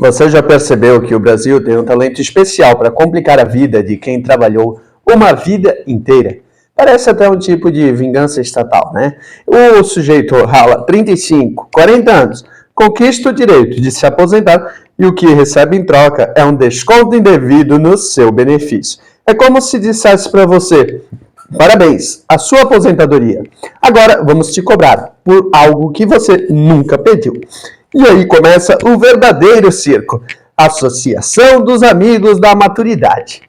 Você já percebeu que o Brasil tem um talento especial para complicar a vida de quem trabalhou uma vida inteira? Parece até um tipo de vingança estatal, né? O sujeito rala 35, 40 anos, conquista o direito de se aposentar e o que recebe em troca é um desconto indevido no seu benefício. É como se dissesse para você: parabéns, a sua aposentadoria. Agora vamos te cobrar por algo que você nunca pediu. E aí começa o verdadeiro circo. Associação dos Amigos da Maturidade.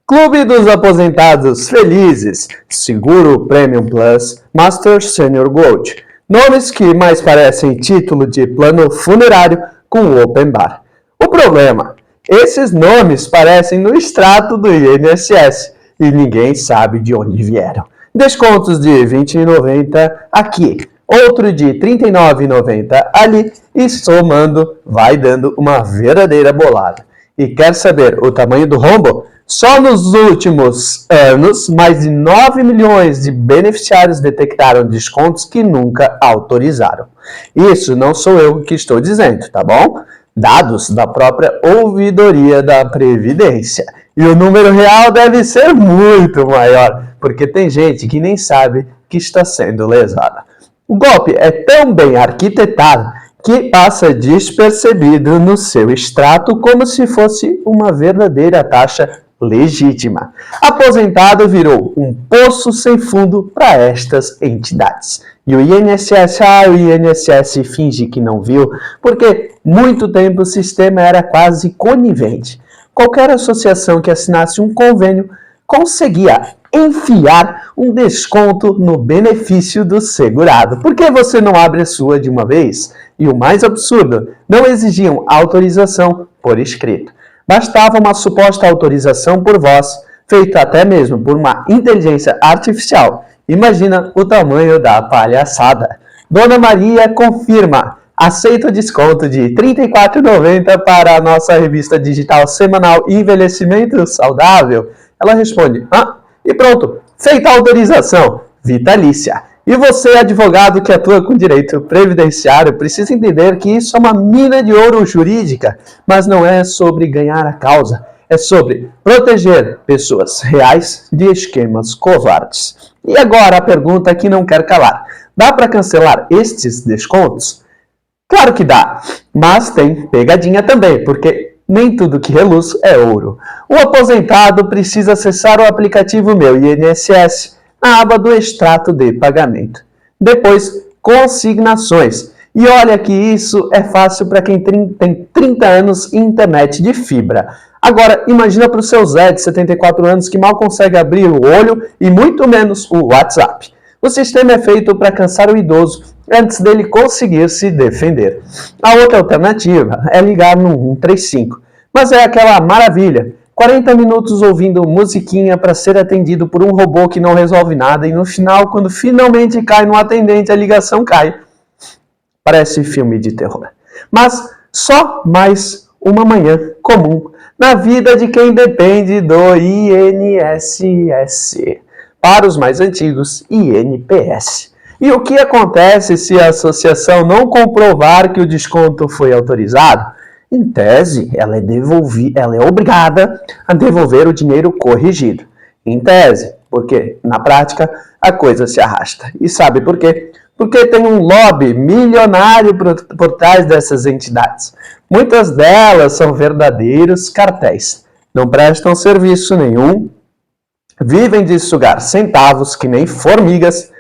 Clube dos Aposentados Felizes. Seguro Premium Plus. Master Senior Gold. Nomes que mais parecem título de plano funerário com open bar. O problema: esses nomes parecem no extrato do INSS e ninguém sabe de onde vieram. Descontos de R$ 20,90 aqui, outro de R$ 39,90 ali e somando vai dando uma verdadeira bolada. E quer saber o tamanho do rombo? Só nos últimos anos, mais de 9 milhões de beneficiários detectaram descontos que nunca autorizaram. Isso não sou eu que estou dizendo, tá bom? Dados da própria Ouvidoria da Previdência. E o número real deve ser muito maior, porque tem gente que nem sabe que está sendo lesada. O golpe é tão bem arquitetado que passa despercebido no seu extrato como se fosse uma verdadeira taxa legítima. Aposentado virou um poço sem fundo para estas entidades. E o INSS finge que não viu, porque muito tempo o sistema era quase conivente. Qualquer associação que assinasse um convênio conseguia enfiar um desconto no benefício do segurado. Por que você não abre a sua de uma vez? E o mais absurdo, não exigiam autorização por escrito. Bastava uma suposta autorização por voz, feita até mesmo por uma inteligência artificial. Imagina o tamanho da palhaçada. Dona Maria confirma: aceita o desconto de R$ 34,90 para a nossa revista digital semanal Envelhecimento Saudável? Ela responde: e pronto, feita a autorização, vitalícia. E você, advogado que atua com direito previdenciário, precisa entender que isso é uma mina de ouro jurídica, mas não é sobre ganhar a causa, é sobre proteger pessoas reais de esquemas covardes. E agora a pergunta que não quer calar: dá para cancelar estes descontos? Claro que dá, mas tem pegadinha também, porque nem tudo que reluz é ouro. O aposentado precisa acessar o aplicativo Meu INSS na aba do extrato de pagamento. Depois, consignações. E olha que isso é fácil para quem tem 30 anos e internet de fibra. Agora, imagina para o seu Zé de 74 anos que mal consegue abrir o olho e muito menos o WhatsApp. O sistema é feito para cansar o idoso antes dele conseguir se defender. A outra alternativa é ligar no 135, mas é aquela maravilha: 40 minutos ouvindo musiquinha para ser atendido por um robô que não resolve nada e no final, quando finalmente cai no atendente, a ligação cai. Parece filme de terror. Mas só mais uma manhã comum na vida de quem depende do INSS. Para os mais antigos, INPS. E o que acontece se a associação não comprovar que o desconto foi autorizado? Em tese, ela é obrigada a devolver o dinheiro corrigido. Em tese, porque na prática a coisa se arrasta. E sabe por quê? Porque tem um lobby milionário por trás dessas entidades. Muitas delas são verdadeiros cartéis. Não prestam serviço nenhum, vivem de sugar centavos que nem formigas,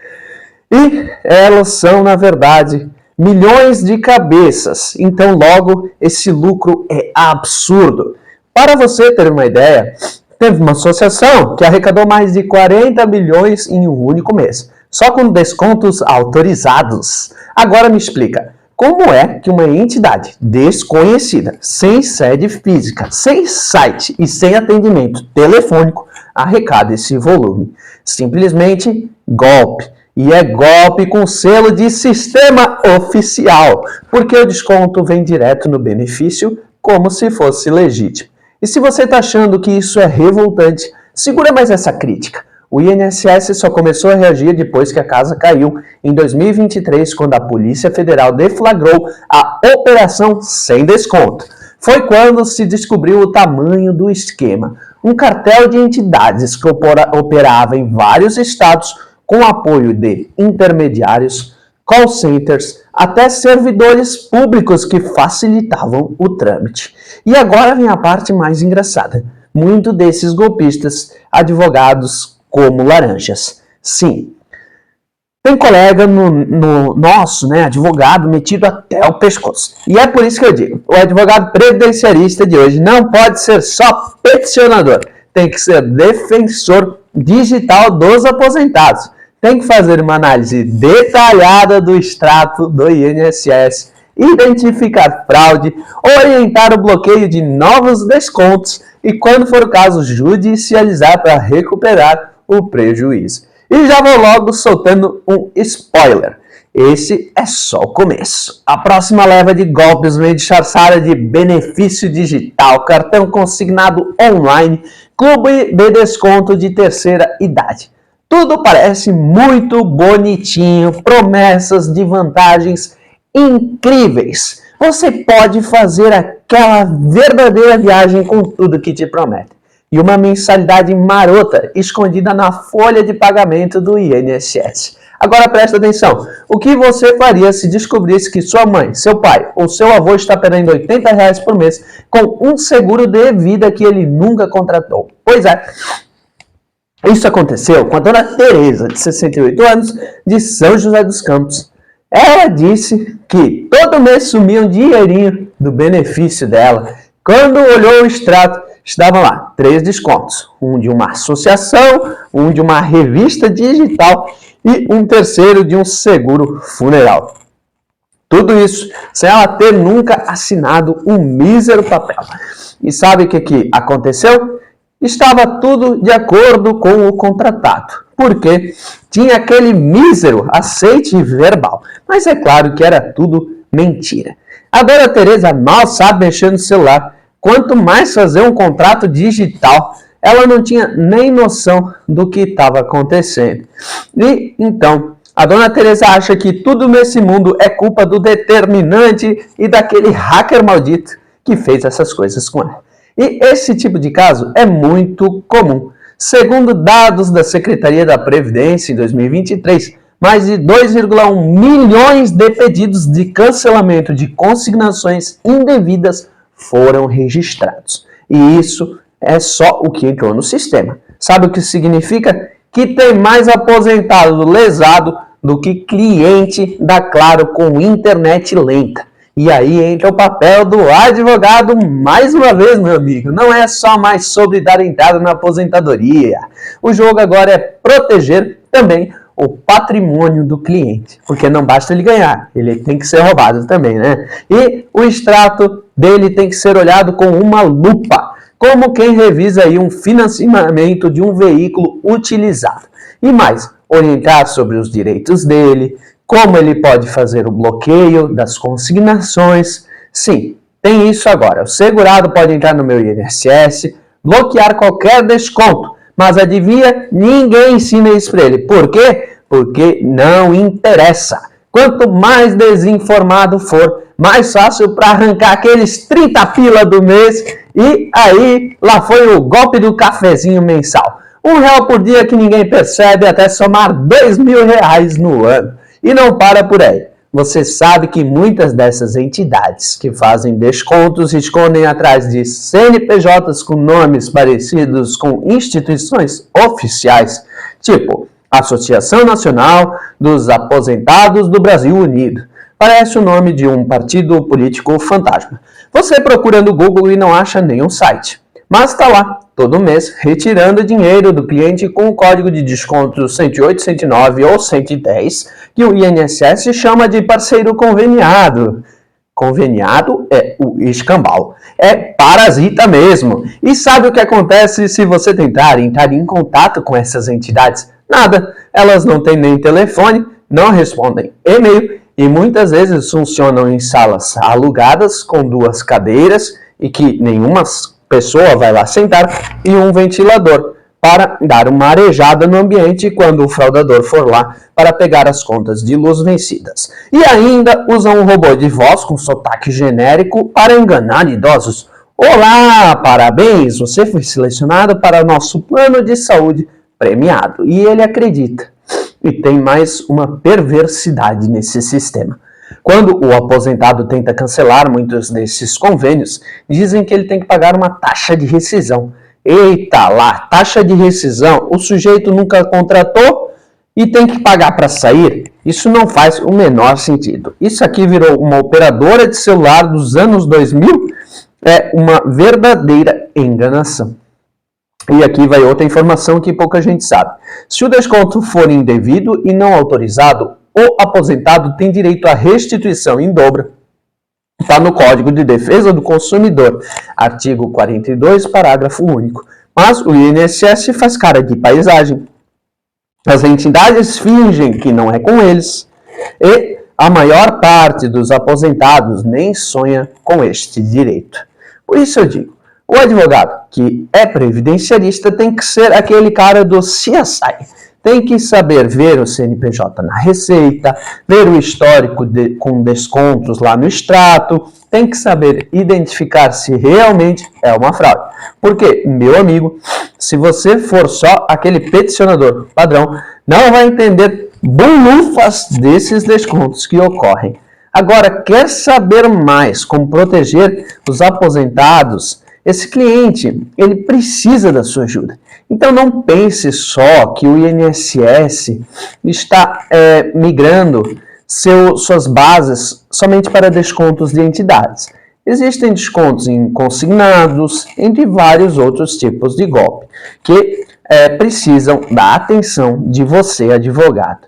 e elas são, na verdade, milhões de cabeças. Então, logo, esse lucro é absurdo. Para você ter uma ideia, teve uma associação que arrecadou mais de 40 milhões em um único mês, só com descontos autorizados. Agora me explica, como é que uma entidade desconhecida, sem sede física, sem site e sem atendimento telefônico, arrecada esse volume? Simplesmente golpe. E é golpe com selo de sistema oficial, porque o desconto vem direto no benefício como se fosse legítimo. E se você está achando que isso é revoltante, segura mais essa crítica. O INSS só começou a reagir depois que a casa caiu, em 2023, quando a Polícia Federal deflagrou a Operação Sem Desconto. foi quando se descobriu o tamanho do esquema. Um cartel de entidades que operava em vários estados com apoio de intermediários, call centers, até servidores públicos que facilitavam o trâmite. E agora vem a parte mais engraçada. Muitos desses golpistas, advogados como laranjas. Sim, tem colega nosso, advogado, metido até o pescoço. E é por isso que eu digo, o advogado previdenciarista de hoje não pode ser só peticionador, tem que ser defensor digital dos aposentados. Tem que fazer uma análise detalhada do extrato do INSS, identificar fraude, orientar o bloqueio de novos descontos e, quando for o caso, judicializar para recuperar o prejuízo. E já vou logo soltando um spoiler. Esse é só o começo. A próxima leva de golpes vem disfarçada de benefício digital, cartão consignado online, clube de desconto de terceira idade. Tudo parece muito bonitinho, promessas de vantagens incríveis. Você pode fazer aquela verdadeira viagem com tudo que te promete. E uma mensalidade marota escondida na folha de pagamento do INSS. Agora presta atenção, o que você faria se descobrisse que sua mãe, seu pai ou seu avô está perdendo R$80 por mês com um seguro de vida que ele nunca contratou? Pois é, isso aconteceu com a dona Tereza, de 68 anos, de São José dos Campos. Ela disse que todo mês sumia um dinheirinho do benefício dela. Quando olhou o extrato, estavam lá 3 descontos, um de uma associação, um de uma revista digital e um terceiro de um seguro funeral. Tudo isso sem ela ter nunca assinado um mísero papel. E sabe o que aconteceu? Estava tudo de acordo com o contratado, porque tinha aquele mísero aceite verbal. Mas é claro que era tudo mentira. A dona Tereza mal sabe mexer no celular. Quanto mais fazer um contrato digital, ela não tinha nem noção do que estava acontecendo. E então, a dona Tereza acha que tudo nesse mundo é culpa do determinante e daquele hacker maldito que fez essas coisas com ela. E esse tipo de caso é muito comum. Segundo dados da Secretaria da Previdência, em 2023, mais de 2,1 milhões de pedidos de cancelamento de consignações indevidas foram registrados. E isso é só o que entrou no sistema. Sabe o que significa? Que tem mais aposentado lesado do que cliente da Claro com internet lenta. E aí entra o papel do advogado mais uma vez, meu amigo. Não é só mais sobre dar entrada na aposentadoria. O jogo agora é proteger também o patrimônio do cliente. Porque não basta ele ganhar, ele tem que ser roubado também, né? E o extrato dele tem que ser olhado com uma lupa, como quem revisa aí um financiamento de um veículo utilizado. E mais, orientar sobre os direitos dele, como ele pode fazer o bloqueio das consignações. Sim, tem isso agora. O segurado pode entrar no meu INSS, bloquear qualquer desconto. Mas adivinha? Ninguém ensina isso para ele. Por quê? Porque não interessa. Quanto mais desinformado for, mais fácil para arrancar aqueles 30 pila do mês. E aí, lá foi o golpe do cafezinho mensal. R$1 por dia que ninguém percebe até somar R$2.000 no ano. E não para por aí. Você sabe que muitas dessas entidades que fazem descontos se escondem atrás de CNPJs com nomes parecidos com instituições oficiais, tipo Associação Nacional dos Aposentados do Brasil Unido. Parece o nome de um partido político fantasma. Você procura no Google e não acha nenhum site. Mas está lá, todo mês, retirando dinheiro do cliente com o código de desconto 108, 109 ou 110, que o INSS chama de parceiro conveniado. Conveniado é o escambau. É parasita mesmo. E sabe o que acontece se você tentar entrar em contato com essas entidades? Nada. Elas não têm nem telefone, não respondem e-mail e muitas vezes funcionam em salas alugadas com 2 cadeiras e que nenhuma pessoa vai lá sentar e um ventilador. para dar uma arejada no ambiente quando o fraudador for lá para pegar as contas de luz vencidas. E ainda usam um robô de voz com sotaque genérico para enganar idosos. Olá, parabéns, você foi selecionado para o nosso plano de saúde premiado. E ele acredita. E tem mais uma perversidade nesse sistema. Quando o aposentado tenta cancelar muitos desses convênios, dizem que ele tem que pagar uma taxa de rescisão. Eita lá, taxa de rescisão, o sujeito nunca contratou e tem que pagar para sair? Isso não faz o menor sentido. Isso aqui virou uma operadora de celular dos anos 2000, é uma verdadeira enganação. E aqui vai outra informação que pouca gente sabe. Se o desconto for indevido e não autorizado, o aposentado tem direito à restituição em dobro. Está no Código de Defesa do Consumidor, artigo 42, parágrafo único. Mas o INSS faz cara de paisagem. As entidades fingem que não é com eles. E a maior parte dos aposentados nem sonha com este direito. Por isso eu digo, o advogado que é previdenciarista tem que ser aquele cara do CSI. Tem que saber ver o CNPJ na receita, ver o histórico com descontos lá no extrato, tem que saber identificar se realmente é uma fraude. Porque, meu amigo, se você for só aquele peticionador padrão, não vai entender bolufas desses descontos que ocorrem. Agora, quer saber mais como proteger os aposentados? Esse cliente, ele precisa da sua ajuda. Então não pense só que o INSS está migrando suas bases somente para descontos de entidades. Existem descontos em consignados, entre vários outros tipos de golpe, que precisam da atenção de você, advogado.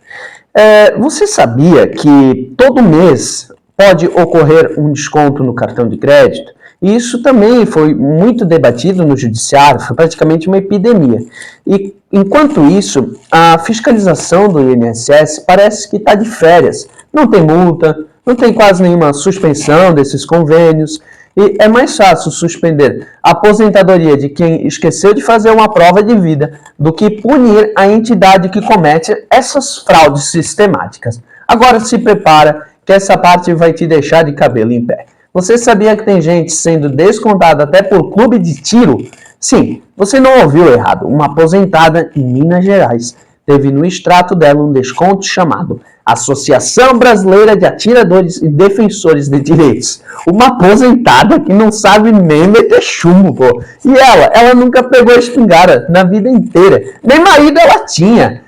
Você sabia que todo mês pode ocorrer um desconto no cartão de crédito? E isso também foi muito debatido no judiciário, foi praticamente uma epidemia. E, enquanto isso, a fiscalização do INSS parece que está de férias. Não tem multa, não tem quase nenhuma suspensão desses convênios. E é mais fácil suspender a aposentadoria de quem esqueceu de fazer uma prova de vida do que punir a entidade que comete essas fraudes sistemáticas. Agora se prepara que essa parte vai te deixar de cabelo em pé. Você sabia que tem gente sendo descontada até por clube de tiro? Sim, você não ouviu errado. Uma aposentada em Minas Gerais teve no extrato dela um desconto chamado Associação Brasileira de Atiradores e Defensores de Direitos. Uma aposentada que não sabe nem meter chumbo, pô. E ela nunca pegou espingarda na vida inteira. Nem marido ela tinha.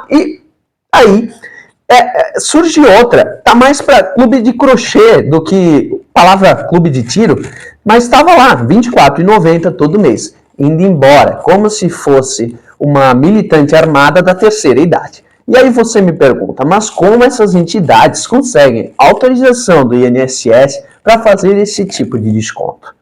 E aí surge outra. Tá mais para clube de crochê do que palavra clube de tiro, mas estava lá, R$ 24,90 todo mês, indo embora, como se fosse uma militante armada da terceira idade. E aí você me pergunta, mas como essas entidades conseguem autorização do INSS para fazer esse tipo de desconto?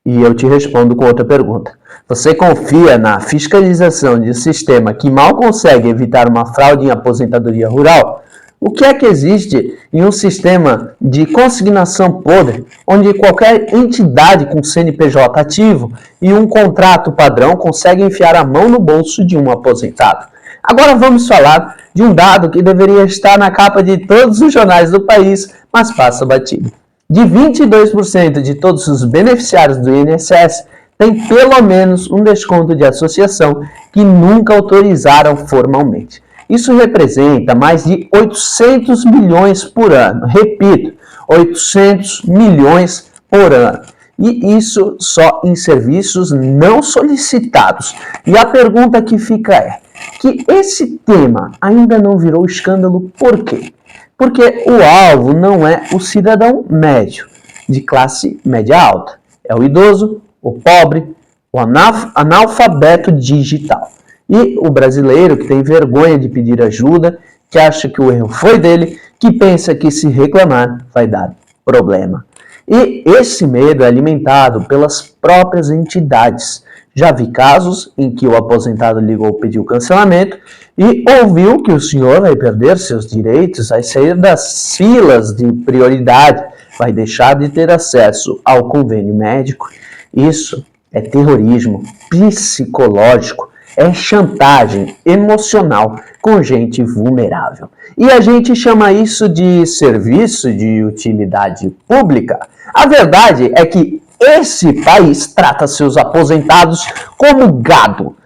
E eu te respondo com outra pergunta. Você confia na fiscalização de um sistema que mal consegue evitar uma fraude em aposentadoria rural? O que é que existe em um sistema de consignação podre, onde qualquer entidade com CNPJ ativo e um contrato padrão consegue enfiar a mão no bolso de um aposentado? Agora vamos falar de um dado que deveria estar na capa de todos os jornais do país, mas passa batido. De 22% de todos os beneficiários do INSS têm pelo menos um desconto de associação que nunca autorizaram formalmente. Isso representa mais de 800 milhões por ano. Repito, 800 milhões por ano. E isso só em serviços não solicitados. E a pergunta que fica é, que esse tema ainda não virou escândalo, por quê? Porque o alvo não é o cidadão médio, de classe média alta. É o idoso, o pobre, o analfabeto digital. E o brasileiro que tem vergonha de pedir ajuda, que acha que o erro foi dele, que pensa que se reclamar vai dar problema. E esse medo é alimentado pelas próprias entidades. Já vi casos em que o aposentado ligou pediu cancelamento e ouviu que o senhor vai perder seus direitos, vai sair das filas de prioridade, vai deixar de ter acesso ao convênio médico. Isso é terrorismo psicológico. é chantagem emocional com gente vulnerável. E a gente chama isso de serviço de utilidade pública. A verdade é que esse país trata seus aposentados como gado.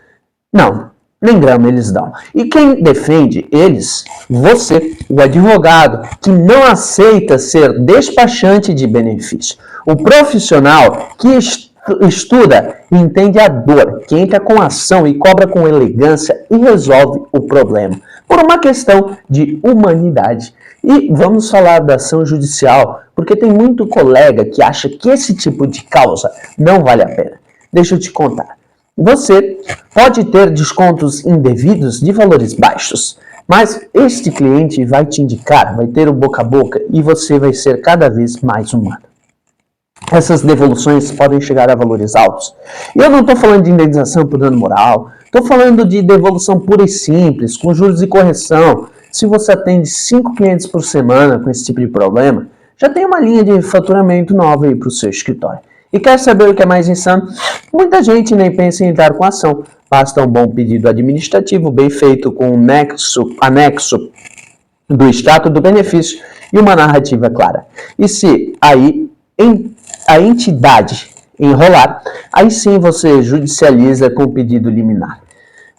Não, nem grama eles dão. E quem defende eles? Você, o advogado, que não aceita ser despachante de benefício. O profissional que estuda e entende a dor, que entra com ação e cobra com elegância e resolve o problema. Por uma questão de humanidade. E vamos falar da ação judicial, porque tem muito colega que acha que esse tipo de causa não vale a pena. Deixa eu te contar. Você pode ter descontos indevidos de valores baixos, mas este cliente vai te indicar, vai ter o boca a boca e você vai ser cada vez mais humano. Essas devoluções podem chegar a valores altos. E eu não estou falando de indenização por dano moral, estou falando de devolução pura e simples, com juros e correção. Se você atende 5 clientes por semana com esse tipo de problema, já tem uma linha de faturamento nova aí para o seu escritório. E quer saber o que é mais insano? Muita gente nem pensa em entrar com ação. Basta um bom pedido administrativo bem feito com um anexo do extrato do benefício e uma narrativa clara. E se aí a entidade enrolar, aí sim você judicializa com pedido liminar.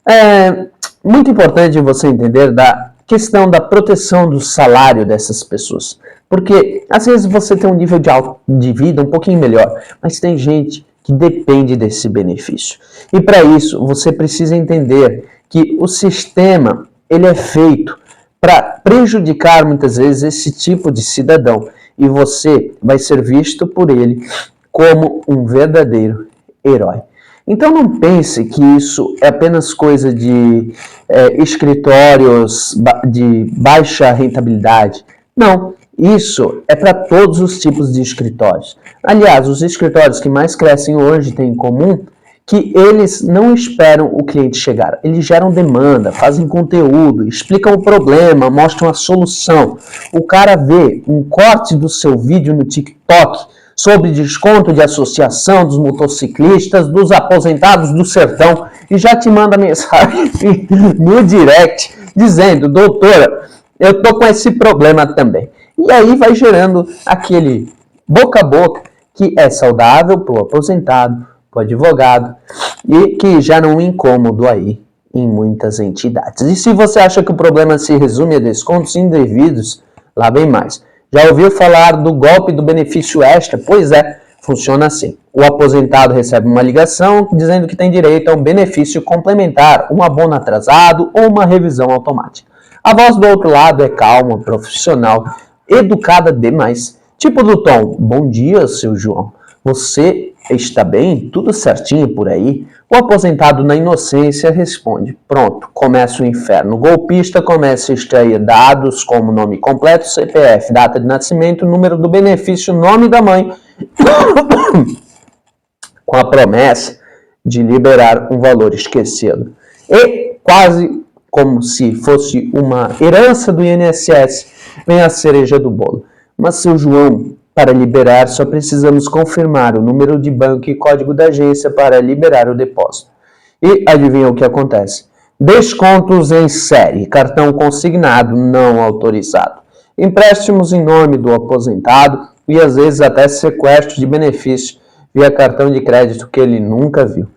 É muito importante você entender da questão da proteção do salário dessas pessoas. Porque às vezes você tem um nível de vida um pouquinho melhor, mas tem gente que depende desse benefício. E para isso você precisa entender que o sistema ele é feito para prejudicar muitas vezes esse tipo de cidadão. E você vai ser visto por ele como um verdadeiro herói. Então não pense que isso é apenas coisa de escritórios de baixa rentabilidade. Não, isso é para todos os tipos de escritórios. Aliás, os escritórios que mais crescem hoje têm em comum que eles não esperam o cliente chegar. Eles geram demanda, fazem conteúdo, explicam o problema, mostram a solução. O cara vê um corte do seu vídeo no TikTok sobre desconto de associação dos motociclistas, dos aposentados do sertão e já te manda mensagem no direct dizendo, doutora, eu tô com esse problema também. E aí vai gerando aquele boca a boca que é saudável para o aposentado, para o advogado e que gera um incômodo aí em muitas entidades. E se você acha que o problema se resume a descontos indevidos, lá vem mais. Já ouviu falar do golpe do benefício extra? Pois é, funciona assim. O aposentado recebe uma ligação dizendo que tem direito a um benefício complementar, um abono atrasado ou uma revisão automática. A voz do outro lado é calma, profissional, educada demais. Tipo do tom, bom dia, seu João. Você está bem? Tudo certinho por aí? O aposentado na inocência responde, pronto, começa o inferno. O golpista começa a extrair dados como nome completo, CPF, data de nascimento, número do benefício, nome da mãe, com a promessa de liberar um valor esquecido. E quase como se fosse uma herança do INSS, vem a cereja do bolo. Mas, seu João, para liberar, só precisamos confirmar o número de banco e código da agência para liberar o depósito. E adivinha o que acontece? Descontos em série, cartão consignado não autorizado, empréstimos em nome do aposentado e às vezes até sequestro de benefício via cartão de crédito que ele nunca viu.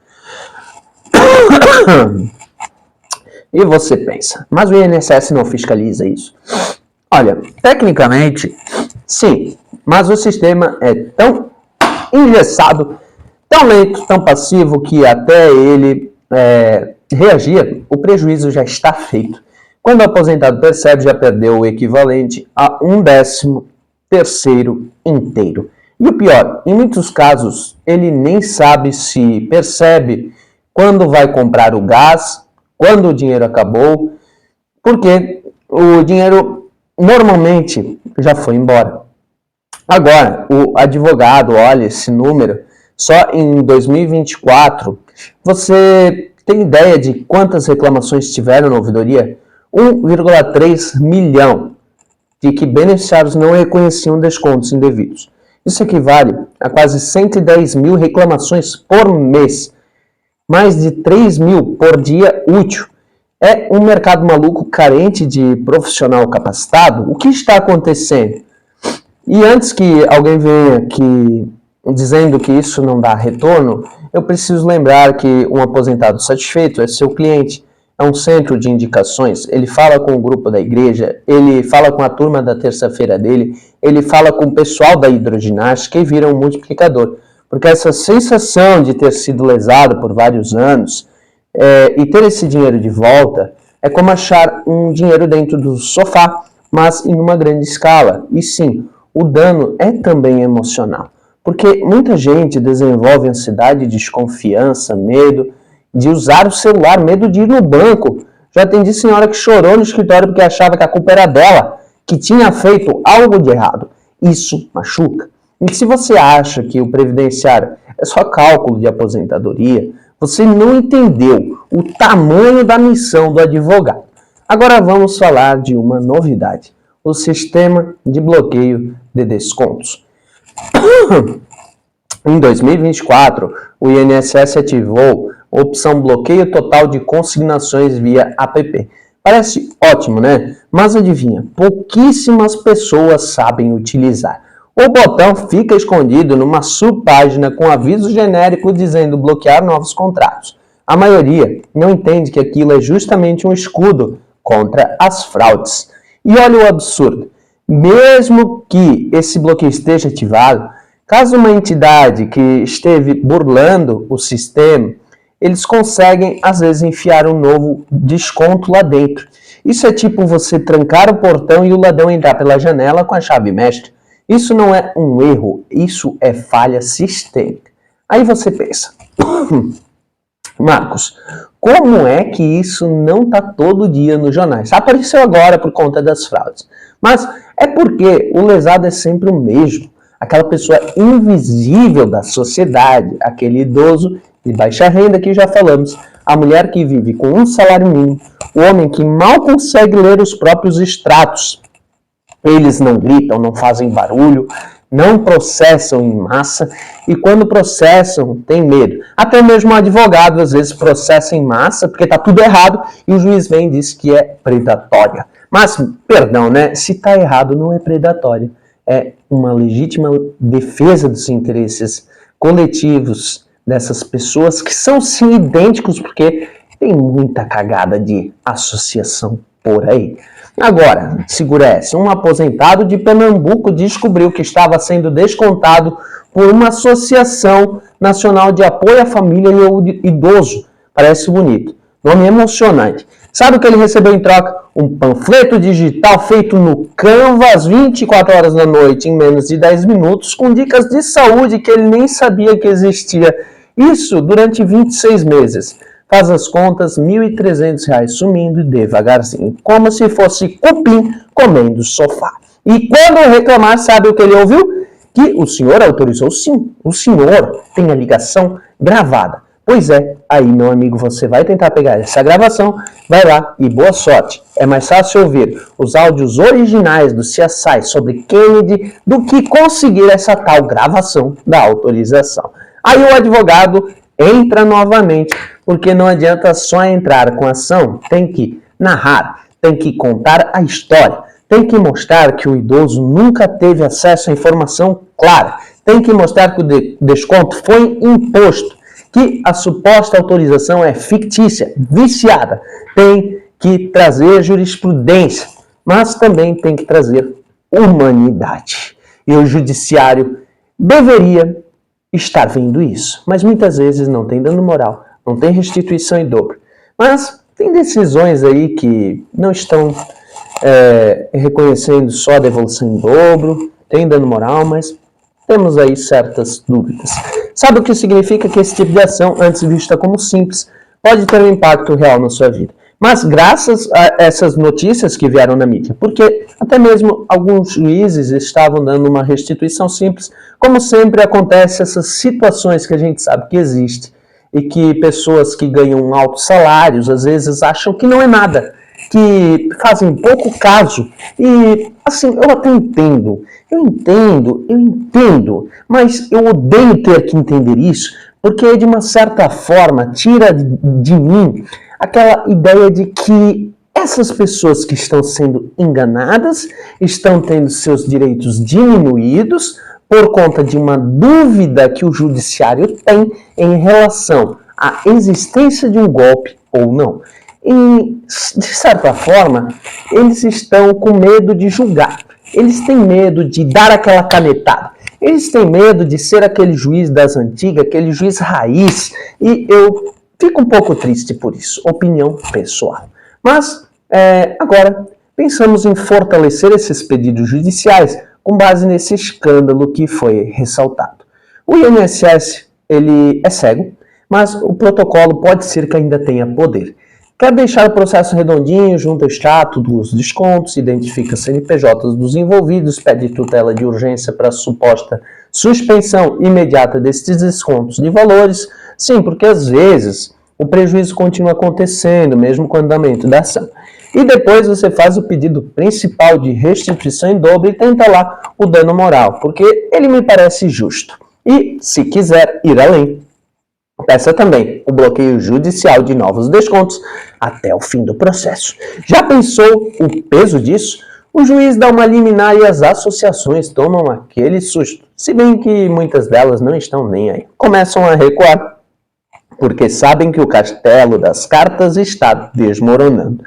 E você pensa, mas o INSS não fiscaliza isso? Olha, tecnicamente, sim, mas o sistema é tão engessado, tão lento, tão passivo, que até ele reagir, o prejuízo já está feito. Quando o aposentado percebe, já perdeu o equivalente a 1/13 inteiro. E o pior, em muitos casos, ele nem sabe se percebe quando vai comprar o gás, quando o dinheiro acabou, porque o dinheiro normalmente já foi embora. Agora, o advogado olha esse número, só em 2024, você tem ideia de quantas reclamações tiveram na ouvidoria? 1,3 milhão de que beneficiários não reconheciam descontos indevidos. Isso equivale a quase 110 mil reclamações por mês. mais de 3 mil por dia útil. É um mercado maluco carente de profissional capacitado? O que está acontecendo? E antes que alguém venha aqui dizendo que isso não dá retorno, eu preciso lembrar que um aposentado satisfeito é seu cliente, é um centro de indicações, ele fala com o grupo da igreja, ele fala com a turma da terça-feira dele, ele fala com o pessoal da hidroginástica e vira um multiplicador. Porque essa sensação de ter sido lesado por vários anos e ter esse dinheiro de volta é como achar um dinheiro dentro do sofá, mas em uma grande escala. E sim, o dano é também emocional. Porque muita gente desenvolve ansiedade, desconfiança, medo de usar o celular, medo de ir no banco. Já atendi senhora que chorou no escritório porque achava que a culpa era dela, que tinha feito algo de errado. Isso machuca. E se você acha que o previdenciário é só cálculo de aposentadoria, você não entendeu o tamanho da missão do advogado. Agora vamos falar de uma novidade: o sistema de bloqueio de descontos. Em 2024, o INSS ativou a opção bloqueio total de consignações via app. Parece ótimo, né? Mas adivinha, pouquíssimas pessoas sabem utilizar. O botão fica escondido numa subpágina com aviso genérico dizendo bloquear novos contratos. A maioria não entende que aquilo é justamente um escudo contra as fraudes. E olha o absurdo. Mesmo que esse bloqueio esteja ativado, caso uma entidade que esteve burlando o sistema, eles conseguem, às vezes, enfiar um novo desconto lá dentro. Isso é tipo você trancar o portão e o ladrão entrar pela janela com a chave mestra. Isso não é um erro, isso é falha sistêmica. Aí você pensa, Marcos, como é que isso não está todo dia nos jornais? Apareceu agora por conta das fraudes. Mas é porque o lesado é sempre o mesmo. Aquela pessoa invisível da sociedade, aquele idoso de baixa renda que já falamos, a mulher que vive com um salário mínimo, o homem que mal consegue ler os próprios extratos. Eles não gritam, não fazem barulho, não processam em massa e quando processam, tem medo. Até mesmo o advogado às vezes processa em massa porque está tudo errado e o juiz vem e diz que é predatória. Mas, perdão, né? Se está errado, não é predatória. É uma legítima defesa dos interesses coletivos dessas pessoas que são sim idênticos porque tem muita cagada de associação por aí. Agora, segura essa, um aposentado de Pernambuco descobriu que estava sendo descontado por uma associação nacional de apoio à família e ao idoso. Parece bonito, nome emocionante. Sabe o que ele recebeu em troca? Um panfleto digital feito no Canva às 24 horas da noite, em menos de 10 minutos, com dicas de saúde que ele nem sabia que existia. Isso durante 26 meses. Faz as contas, R$ 1.300 sumindo devagarzinho, como se fosse cupim comendo sofá. E quando reclamar, sabe o que ele ouviu? Que o senhor autorizou sim, o senhor tem a ligação gravada. Pois é, aí meu amigo, você vai tentar pegar essa gravação, vai lá e boa sorte. É mais fácil ouvir os áudios originais do CSI sobre Kennedy do que conseguir essa tal gravação da autorização. Aí o advogado entra novamente, porque não adianta só entrar com a ação, tem que narrar, tem que contar a história, tem que mostrar que o idoso nunca teve acesso à informação clara, tem que mostrar que o desconto foi imposto, que a suposta autorização é fictícia, viciada, tem que trazer jurisprudência, mas também tem que trazer humanidade. E o judiciário deveria estar vendo isso, mas muitas vezes não tem dano moral, não tem restituição em dobro. Mas tem decisões aí que não estão reconhecendo só a devolução em dobro, tem dano moral, mas temos aí certas dúvidas. Sabe o que significa que esse tipo de ação, antes vista como simples, pode ter um impacto real na sua vida? Mas graças a essas notícias que vieram na mídia, porque até mesmo alguns juízes estavam dando uma restituição simples, como sempre acontece essas situações que a gente sabe que existe e que pessoas que ganham altos salários às vezes acham que não é nada, que fazem pouco caso. E assim, eu até entendo, mas eu odeio ter que entender isso, porque de uma certa forma tira de mim aquela ideia de que essas pessoas que estão sendo enganadas estão tendo seus direitos diminuídos por conta de uma dúvida que o judiciário tem em relação à existência de um golpe ou não. E, de certa forma, eles estão com medo de julgar. Eles têm medo de dar aquela canetada. Eles têm medo de ser aquele juiz das antigas, aquele juiz raiz. E eu fico um pouco triste por isso. Opinião pessoal. Mas, agora, pensamos em fortalecer esses pedidos judiciais com base nesse escândalo que foi ressaltado. O INSS, ele é cego, mas o protocolo pode ser que ainda tenha poder. Quer deixar o processo redondinho, junta o extrato dos descontos, identifica CNPJs dos envolvidos, pede tutela de urgência para suposta suspensão imediata desses descontos de valores. Sim, porque às vezes o prejuízo continua acontecendo, mesmo com o andamento da ação. E depois você faz o pedido principal de restituição em dobro e tenta lá o dano moral, porque ele me parece justo. E, se quiser ir além, peça também o bloqueio judicial de novos descontos até o fim do processo. Já pensou o peso disso? O juiz dá uma liminar e as associações tomam aquele susto, se bem que muitas delas não estão nem aí. Começam a recuar, porque sabem que o castelo das cartas está desmoronando.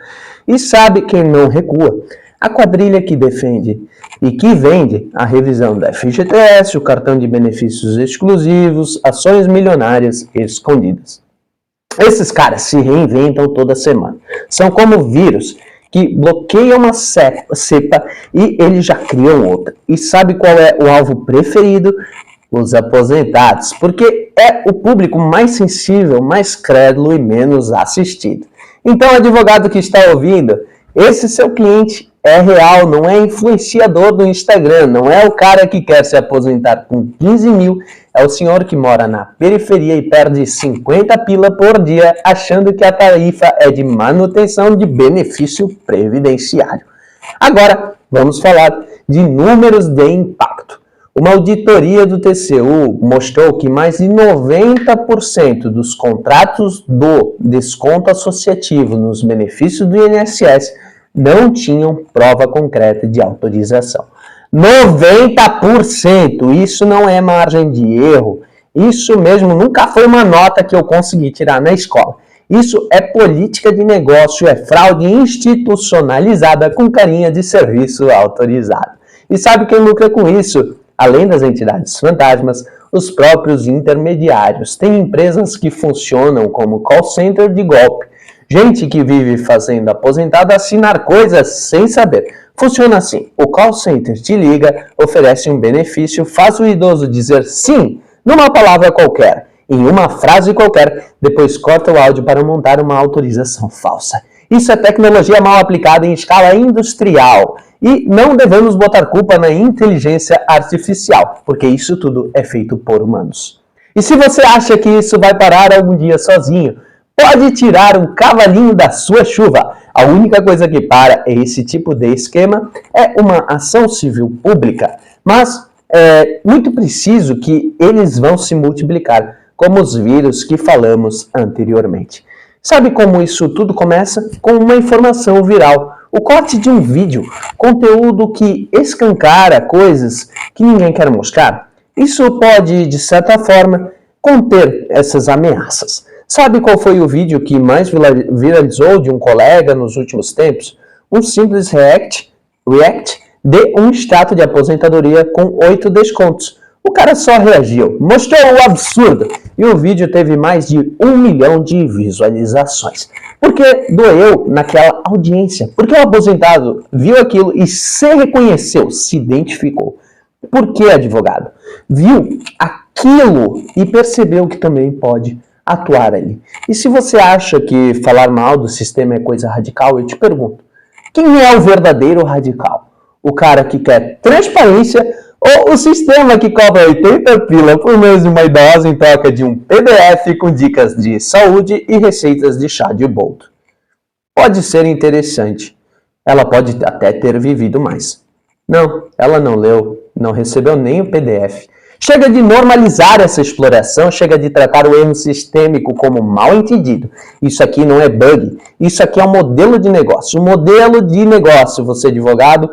E sabe quem não recua? A quadrilha que defende e que vende a revisão da FGTS, o cartão de benefícios exclusivos, ações milionárias escondidas. Esses caras se reinventam toda semana. São como vírus que bloqueiam uma cepa e eles já criam outra. E sabe qual é o alvo preferido? Os aposentados, porque é o público mais sensível, mais crédulo e menos assistido. Então, advogado que está ouvindo, esse seu cliente é real, não é influenciador do Instagram, não é o cara que quer se aposentar com 15 mil, é o senhor que mora na periferia e perde 50 pila por dia achando que a tarifa é de manutenção de benefício previdenciário. Agora, vamos falar de números de impacto. Uma auditoria do TCU mostrou que mais de 90% dos contratos do desconto associativo nos benefícios do INSS não tinham prova concreta de autorização. 90%! Isso não é margem de erro. Isso mesmo nunca foi uma nota que eu consegui tirar na escola. Isso é política de negócio, é fraude institucionalizada com carinha de serviço autorizado. E sabe quem lucra com isso? Além das entidades fantasmas, os próprios intermediários. Tem empresas que funcionam como call center de golpe. Gente que vive fazendo aposentado assinar coisas sem saber. Funciona assim, o call center te liga, oferece um benefício, faz o idoso dizer sim, numa palavra qualquer, em uma frase qualquer, depois corta o áudio para montar uma autorização falsa. Isso é tecnologia mal aplicada em escala industrial. E não devemos botar culpa na inteligência artificial, porque isso tudo é feito por humanos. E se você acha que isso vai parar algum dia sozinho, pode tirar um cavalinho da sua chuva. A única coisa que para esse tipo de esquema é uma ação civil pública. Mas é muito preciso que eles vão se multiplicar, como os vírus que falamos anteriormente. Sabe como isso tudo começa? Com uma informação viral. O corte de um vídeo, conteúdo que escancara coisas que ninguém quer mostrar. Isso pode, de certa forma, conter essas ameaças. Sabe qual foi o vídeo que mais viralizou de um colega nos últimos tempos? Um simples react de um extrato de aposentadoria com 8 descontos. O cara só reagiu, mostrou o absurdo e o vídeo teve mais de 1 milhão de visualizações. Porque doeu naquela audiência, porque o aposentado viu aquilo e se reconheceu, se identificou. Por que, advogado? Viu aquilo e percebeu que também pode atuar ali. E se você acha que falar mal do sistema é coisa radical, eu te pergunto, quem é o verdadeiro radical? O cara que quer transparência ou o sistema que cobra 80 pila por mês de uma idosa em troca de um PDF com dicas de saúde e receitas de chá de boldo? Pode ser interessante. Ela pode até ter vivido mais. Não, ela não leu, não recebeu nem o PDF. Chega de normalizar essa exploração, chega de tratar o erro sistêmico como mal entendido. Isso aqui não é bug, isso aqui é um modelo de negócio. Um modelo de negócio, você advogado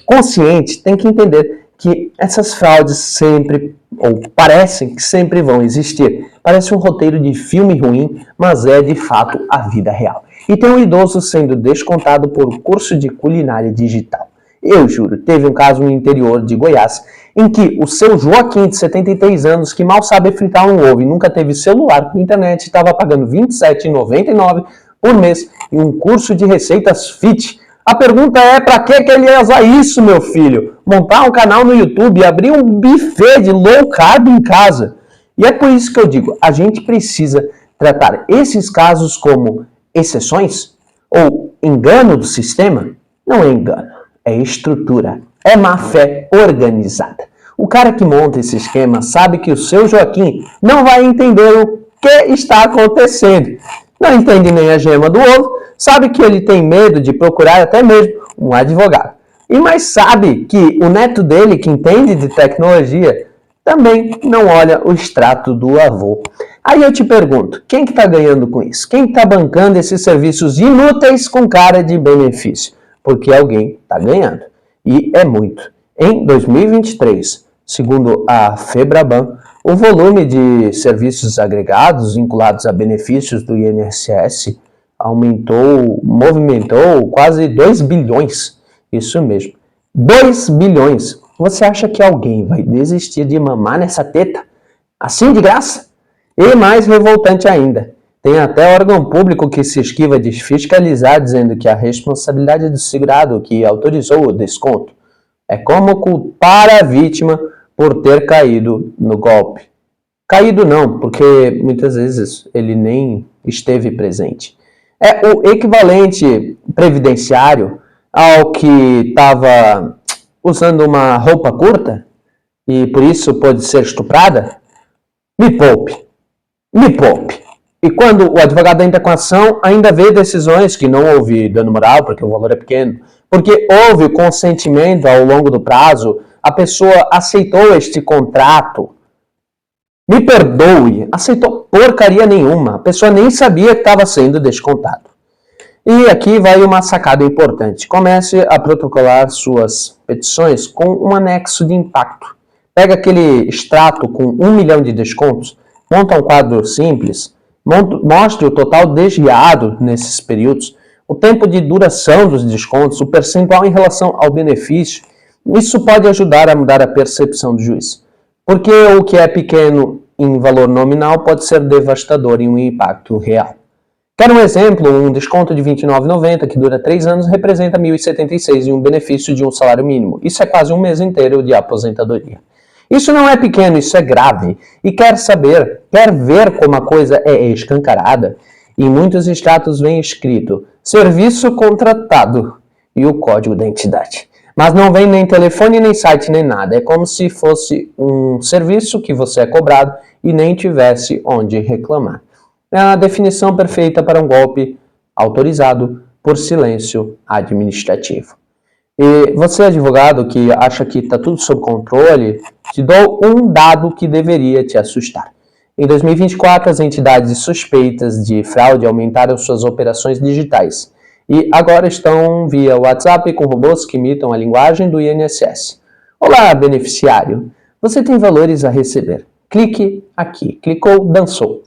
consciente, tem que entender que essas fraudes sempre, ou parecem que sempre vão existir. Parece um roteiro de filme ruim, mas é de fato a vida real. E tem um idoso sendo descontado por curso de culinária digital. Eu juro, teve um caso no interior de Goiás, em que o seu Joaquim, de 73 anos, que mal sabe fritar um ovo e nunca teve celular com internet, estava pagando R$ 27,99 por mês em um curso de receitas fit. A pergunta é, para que ele ia usar isso, meu filho? Montar um canal no YouTube e abrir um buffet de low carb em casa? E é por isso que eu digo, a gente precisa tratar esses casos como exceções ou engano do sistema. Não é engano, é estrutura, é má fé organizada. O cara que monta esse esquema sabe que o seu Joaquim não vai entender o que está acontecendo. Não entende nem a gema do ovo, sabe que ele tem medo de procurar até mesmo um advogado. E mais sabe que o neto dele, que entende de tecnologia, também não olha o extrato do avô. Aí eu te pergunto, quem que está ganhando com isso? Quem está bancando esses serviços inúteis com cara de benefício? Porque alguém está ganhando. E é muito. Em 2023, segundo a Febraban, o volume de serviços agregados vinculados a benefícios do INSS movimentou quase 2 bilhões. Isso mesmo, 2 bilhões. Você acha que alguém vai desistir de mamar nessa teta? Assim de graça? E mais revoltante ainda, tem até órgão público que se esquiva de fiscalizar, dizendo que a responsabilidade do segurado que autorizou o desconto. É como culpar a vítima por ter caído no golpe. Caído não, porque muitas vezes ele nem esteve presente. É o equivalente previdenciário ao que estava usando uma roupa curta e por isso pode ser estuprada. Me poupe. Me poupe. E quando o advogado entra com a ação, ainda vê decisões que não houve dano moral, porque o valor é pequeno, porque houve o consentimento ao longo do prazo, a pessoa aceitou este contrato. Me perdoe, aceitou porcaria nenhuma, a pessoa nem sabia que estava sendo descontado. E aqui vai uma sacada importante. Comece a protocolar suas petições com um anexo de impacto. Pega aquele extrato com 1 milhão de descontos, monta um quadro simples, mostre o total desviado nesses períodos, o tempo de duração dos descontos, o percentual em relação ao benefício. Isso pode ajudar a mudar a percepção do juiz. Porque o que é pequeno em valor nominal pode ser devastador em um impacto real. Quer um exemplo? Um desconto de R$ 29,90 que dura 3 anos representa R$ 1.076 em um benefício de um salário mínimo. Isso é quase um mês inteiro de aposentadoria. Isso não é pequeno, isso é grave. E quer ver como a coisa é escancarada? Em muitos extratos vem escrito serviço contratado e o código da entidade. Mas não vem nem telefone, nem site, nem nada. É como se fosse um serviço que você é cobrado e nem tivesse onde reclamar. É a definição perfeita para um golpe autorizado por silêncio administrativo. E você, advogado, que acha que está tudo sob controle, te dou um dado que deveria te assustar. Em 2024, as entidades suspeitas de fraude aumentaram suas operações digitais e agora estão via WhatsApp com robôs que imitam a linguagem do INSS. Olá, beneficiário. Você tem valores a receber. Clique aqui. Clicou, dançou.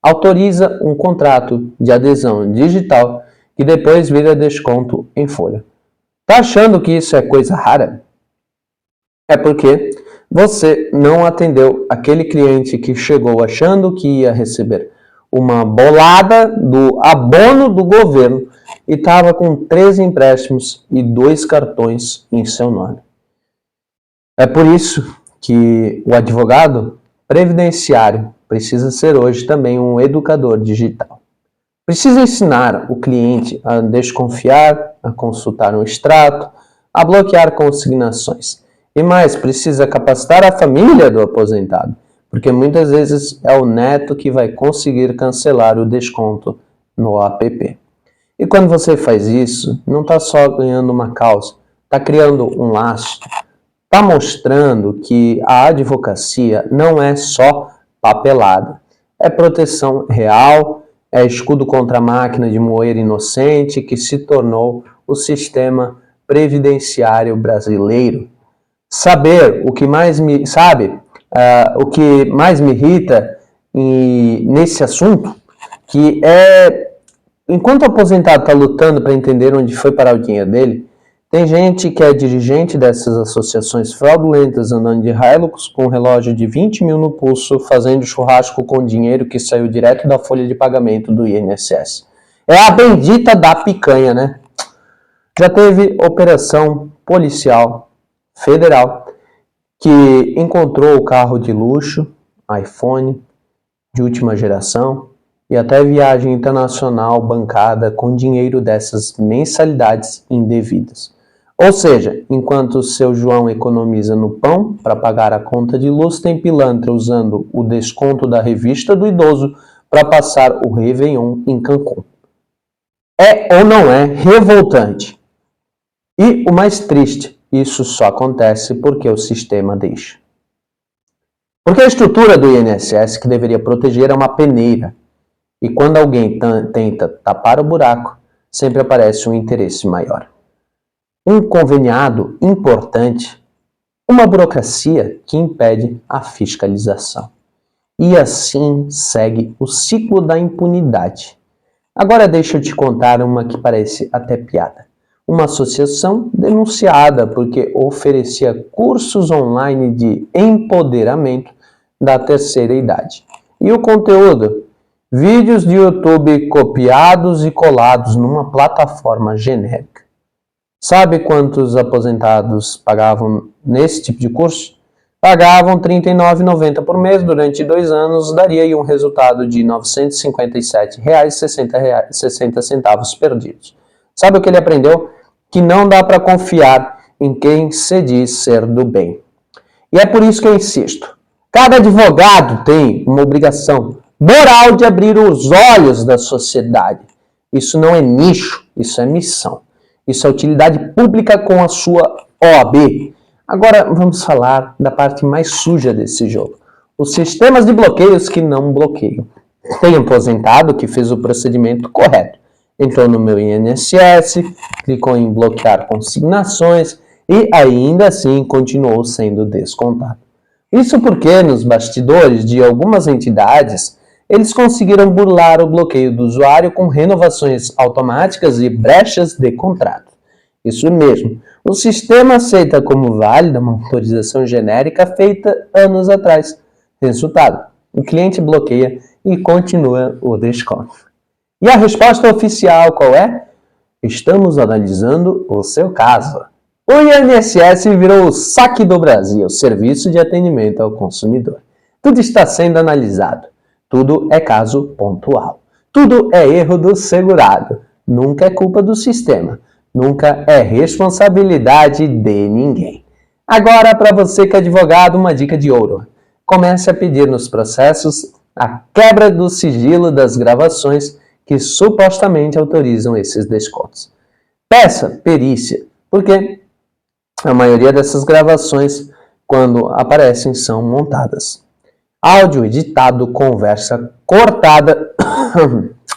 Autoriza um contrato de adesão digital que depois vira desconto em folha. Tá achando que isso é coisa rara? É porque você não atendeu aquele cliente que chegou achando que ia receber uma bolada do abono do governo e estava com 3 empréstimos e 2 cartões em seu nome. É por isso que o advogado previdenciário precisa ser hoje também um educador digital. Precisa ensinar o cliente a desconfiar, a consultar um extrato, a bloquear consignações. E mais, precisa capacitar a família do aposentado, porque muitas vezes é o neto que vai conseguir cancelar o desconto no app. E quando você faz isso, não está só ganhando uma causa, está criando um lastro, está mostrando que a advocacia não é só papelada, é proteção real, é escudo contra a máquina de moer inocente que se tornou o sistema previdenciário brasileiro. Saber o que mais me o que mais me irrita nesse assunto, que é enquanto o aposentado está lutando para entender onde foi parar o dinheiro dele, tem gente que é dirigente dessas associações fraudulentas andando de Hilux com um relógio de 20 mil no pulso, fazendo churrasco com dinheiro que saiu direto da folha de pagamento do INSS. É a bendita da picanha, né? Já teve operação policial federal que encontrou o carro de luxo, iPhone, de última geração, e até viagem internacional bancada com dinheiro dessas mensalidades indevidas. Ou seja, enquanto o seu João economiza no pão para pagar a conta de luz, tem pilantra usando o desconto da revista do idoso para passar o Réveillon em Cancún. É ou não é revoltante? E o mais triste, isso só acontece porque o sistema deixa. Porque a estrutura do INSS, que deveria proteger, é uma peneira. E quando alguém tenta tapar o buraco, sempre aparece um interesse maior. Um conveniado importante, uma burocracia que impede a fiscalização. E assim segue o ciclo da impunidade. Agora deixa eu te contar uma que parece até piada. Uma associação denunciada porque oferecia cursos online de empoderamento da terceira idade. E o conteúdo? Vídeos de YouTube copiados e colados numa plataforma genérica. Sabe quantos aposentados pagavam nesse tipo de curso? Pagavam R$ 39,90 por mês durante 2 anos, daria aí um resultado de R$ 957,60 perdidos. Sabe o que ele aprendeu? Que não dá para confiar em quem se diz ser do bem. E é por isso que eu insisto. Cada advogado tem uma obrigação moral de abrir os olhos da sociedade. Isso não é nicho, isso é missão. Isso é utilidade pública com a sua OAB. Agora vamos falar da parte mais suja desse jogo. Os sistemas de bloqueios que não bloqueiam. Tem aposentado que fez o procedimento correto. Entrou no meu INSS, clicou em bloquear consignações e ainda assim continuou sendo descontado. Isso porque nos bastidores de algumas entidades, eles conseguiram burlar o bloqueio do usuário com renovações automáticas e brechas de contrato. Isso mesmo, o sistema aceita como válida uma autorização genérica feita anos atrás. Resultado, o cliente bloqueia e continua o desconto. E a resposta oficial qual é? Estamos analisando o seu caso. O INSS virou o saque do Brasil, Serviço de Atendimento ao Consumidor. Tudo está sendo analisado. Tudo é caso pontual. Tudo é erro do segurado. Nunca é culpa do sistema. Nunca é responsabilidade de ninguém. Agora, para você que é advogado, uma dica de ouro. Comece a pedir nos processos a quebra do sigilo das gravações que supostamente autorizam esses descontos. Peça perícia, porque a maioria dessas gravações, quando aparecem, são montadas. Áudio editado, conversa cortada,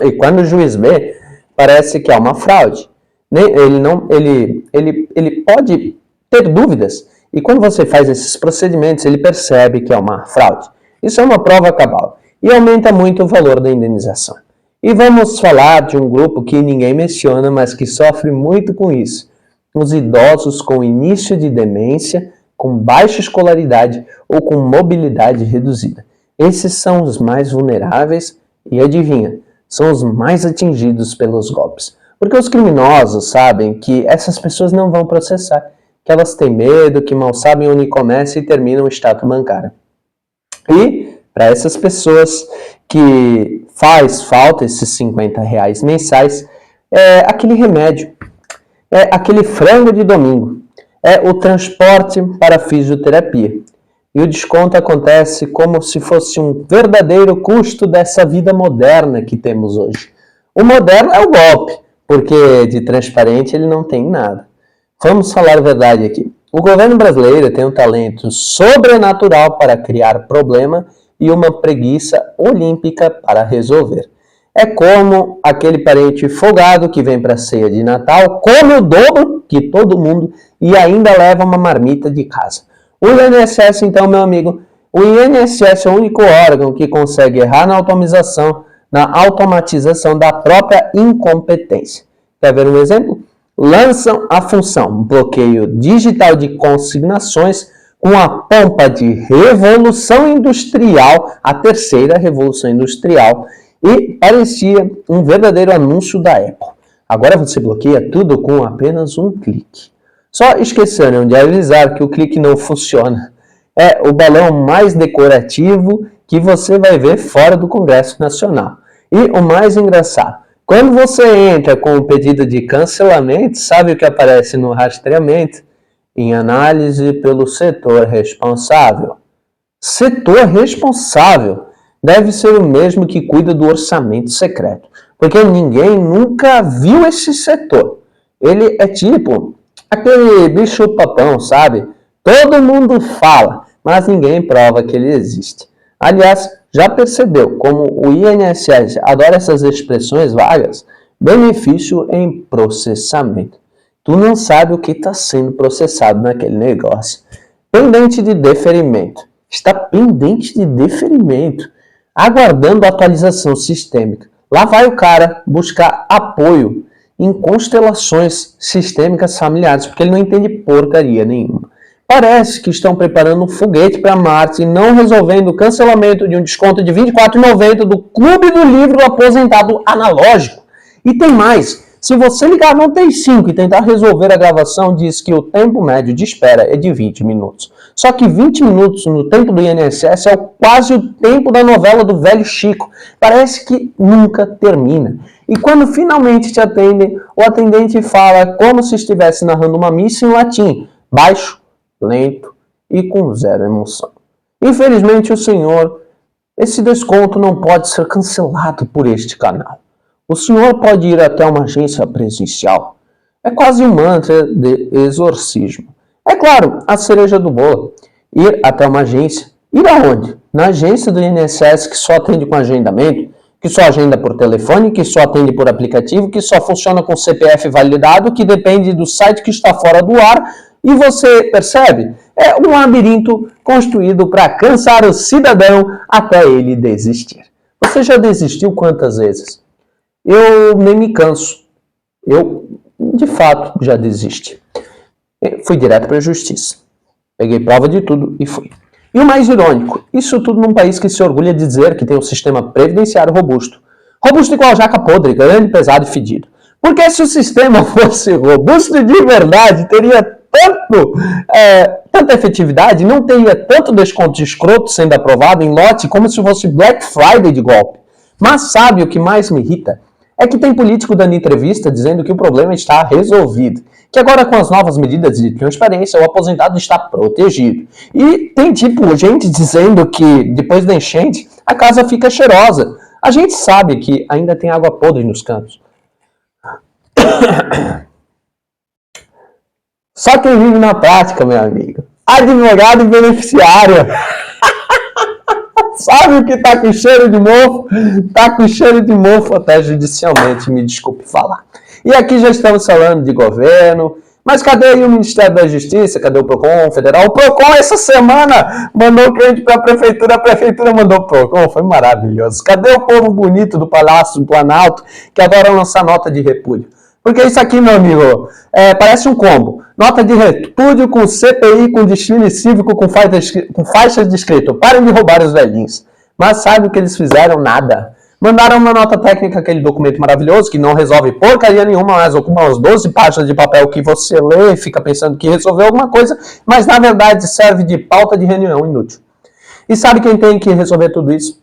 e quando o juiz vê, parece que é uma fraude. Ele pode ter dúvidas, e quando você faz esses procedimentos, ele percebe que é uma fraude. Isso é uma prova cabal, e aumenta muito o valor da indenização. E vamos falar de um grupo que ninguém menciona, mas que sofre muito com isso. Os idosos com início de demência, com baixa escolaridade ou com mobilidade reduzida. Esses são os mais vulneráveis e, adivinha, são os mais atingidos pelos golpes. Porque os criminosos sabem que essas pessoas não vão processar, que elas têm medo, que mal sabem onde começa e termina o extrato bancário. E, para essas pessoas que faz falta esses R$ 50 mensais, é aquele remédio, é aquele frango de domingo, é o transporte para a fisioterapia. E o desconto acontece como se fosse um verdadeiro custo dessa vida moderna que temos hoje. O moderno é o golpe, porque de transparente ele não tem nada. Vamos falar a verdade aqui. O governo brasileiro tem um talento sobrenatural para criar problema e uma preguiça olímpica para resolver. É como aquele parente folgado que vem para a ceia de Natal, come o dobro que todo mundo e ainda leva uma marmita de casa. O INSS, então, meu amigo, o INSS é o único órgão que consegue errar na automatização da própria incompetência. Quer ver um exemplo? Lançam a função bloqueio digital de consignações com a pompa de revolução industrial, a terceira revolução industrial, e parecia um verdadeiro anúncio da Apple. Agora você bloqueia tudo com apenas um clique. Só esqueceram de avisar que o clique não funciona. É o balão mais decorativo que você vai ver fora do Congresso Nacional. E o mais engraçado, quando você entra com o pedido de cancelamento, sabe o que aparece no rastreamento? Em análise pelo setor responsável. Setor responsável deve ser o mesmo que cuida do orçamento secreto, porque ninguém nunca viu esse setor. Ele é tipo aquele bicho-papão, sabe? Todo mundo fala, mas ninguém prova que ele existe. Aliás, já percebeu como o INSS adora essas expressões vagas? Benefício em processamento. Tu não sabe o que está sendo processado naquele negócio. Pendente de deferimento. Está pendente de deferimento, aguardando atualização sistêmica. Lá vai o cara buscar apoio em constelações sistêmicas familiares, porque ele não entende porcaria nenhuma. Parece que estão preparando um foguete para Marte e não resolvendo o cancelamento de um desconto de R$ 24,90 do Clube do Livro Aposentado Analógico. E tem mais. Se você ligar no 35 e tentar resolver a gravação, diz que o tempo médio de espera é de 20 minutos. Só que 20 minutos no tempo do INSS é quase o tempo da novela do Velho Chico. Parece que nunca termina. E quando finalmente te atendem, o atendente fala como se estivesse narrando uma missa em latim, baixo, lento e com zero emoção. Infelizmente, esse desconto não pode ser cancelado por este canal. O senhor pode ir até uma agência presencial. É quase um mantra de exorcismo. É claro, a cereja do bolo. Ir até uma agência. Ir aonde? Na agência do INSS que só atende com agendamento, que só agenda por telefone, que só atende por aplicativo, que só funciona com CPF validado, que depende do site que está fora do ar. E você percebe? É um labirinto construído para cansar o cidadão até ele desistir. Você já desistiu quantas vezes? Eu nem me canso. Eu, de fato, já desisti. Fui direto para a justiça. Peguei prova de tudo e fui. E o mais irônico, isso tudo num país que se orgulha de dizer que tem um sistema previdenciário robusto. Robusto igual jaca podre, grande, pesado e fedido. Porque se o sistema fosse robusto de verdade, teria tanta efetividade, não teria tanto desconto de escroto sendo aprovado em lote como se fosse Black Friday de golpe. Mas sabe o que mais me irrita? É que tem político dando entrevista dizendo que o problema está resolvido, que agora com as novas medidas de transparência o aposentado está protegido. E tem gente dizendo que depois da enchente a casa fica cheirosa. A gente sabe que ainda tem água podre nos campos. Só quem vive na prática, meu amigo. Advogado e beneficiário. Sabe o que tá com cheiro de mofo? Tá com cheiro de mofo até judicialmente, me desculpe falar. E aqui já estamos falando de governo, mas cadê aí o Ministério da Justiça? Cadê o PROCON federal? O PROCON essa semana mandou o cliente para a prefeitura mandou o PROCON, foi maravilhoso. Cadê o povo bonito do Palácio do Planalto que adora lançar nota de repúdio? Porque isso aqui, meu amigo, parece um combo. Nota de repúdio com CPI, com desfile cívico, com faixas de escrito. Parem de roubar os velhinhos. Mas sabe o que eles fizeram? Nada. Mandaram uma nota técnica, aquele documento maravilhoso, que não resolve porcaria nenhuma, mas ocupa umas 12 páginas de papel que você lê e fica pensando que resolveu alguma coisa, mas na verdade serve de pauta de reunião inútil. E sabe quem tem que resolver tudo isso?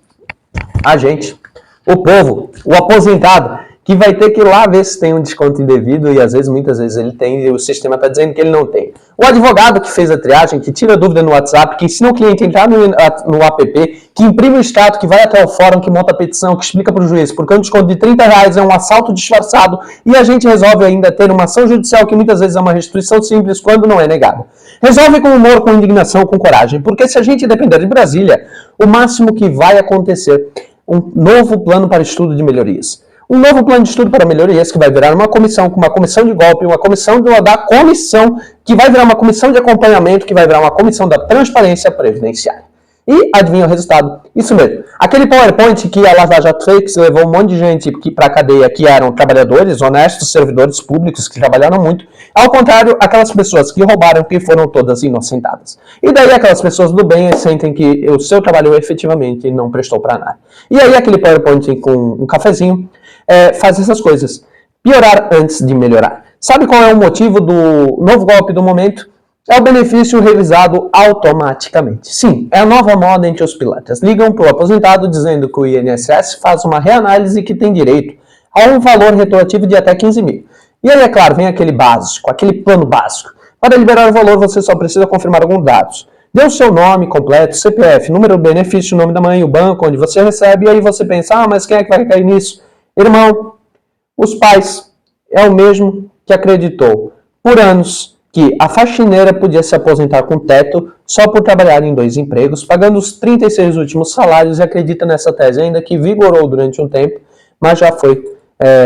A gente. O povo. O aposentado. que vai ter que ir lá ver se tem um desconto indevido e às vezes, muitas vezes ele tem e o sistema está dizendo que ele não tem. O advogado que fez a triagem, que tira dúvida no WhatsApp, que ensina o cliente a entrar no app, que imprime o extrato, que vai até o fórum, que monta a petição, que explica para o juiz porque um desconto de R$30 é um assalto disfarçado e a gente resolve ainda ter uma ação judicial que muitas vezes é uma restituição simples quando não é negada. Resolve com humor, com indignação, com coragem, porque se a gente depender de Brasília, o máximo que vai acontecer um novo plano para estudo de melhorias. Um novo plano de estudo para melhorias que vai virar uma comissão, com uma comissão de golpe, uma comissão da comissão, que vai virar uma comissão de acompanhamento, que vai virar uma comissão da transparência previdenciária. E adivinha o resultado? Isso mesmo. Aquele PowerPoint que a Lava Jato fez, levou um monte de gente para a cadeia, que eram trabalhadores, honestos, servidores públicos, que trabalharam muito. Ao contrário, aquelas pessoas que roubaram, que foram todas inocentadas. E daí aquelas pessoas do bem sentem que o seu trabalho efetivamente não prestou para nada. E aí aquele PowerPoint com um cafezinho faz essas coisas. Piorar antes de melhorar. Sabe qual é o motivo do novo golpe do momento? É o benefício revisado automaticamente. Sim, é a nova moda entre os pilantras. Ligam para o aposentado dizendo que o INSS faz uma reanálise que tem direito a um valor retroativo de até 15 mil. E aí, é claro, vem aquele básico, aquele plano básico. Para liberar o valor, você só precisa confirmar alguns dados. Dê o seu nome completo, CPF, número do benefício, nome da mãe, o banco onde você recebe, e aí você pensa, mas quem é que vai cair nisso? Irmão, os pais. É o mesmo que acreditou por anos que a faxineira podia se aposentar com teto só por trabalhar em 2 empregos, pagando os 36 últimos salários, e acredita nessa tese ainda que vigorou durante um tempo, mas já foi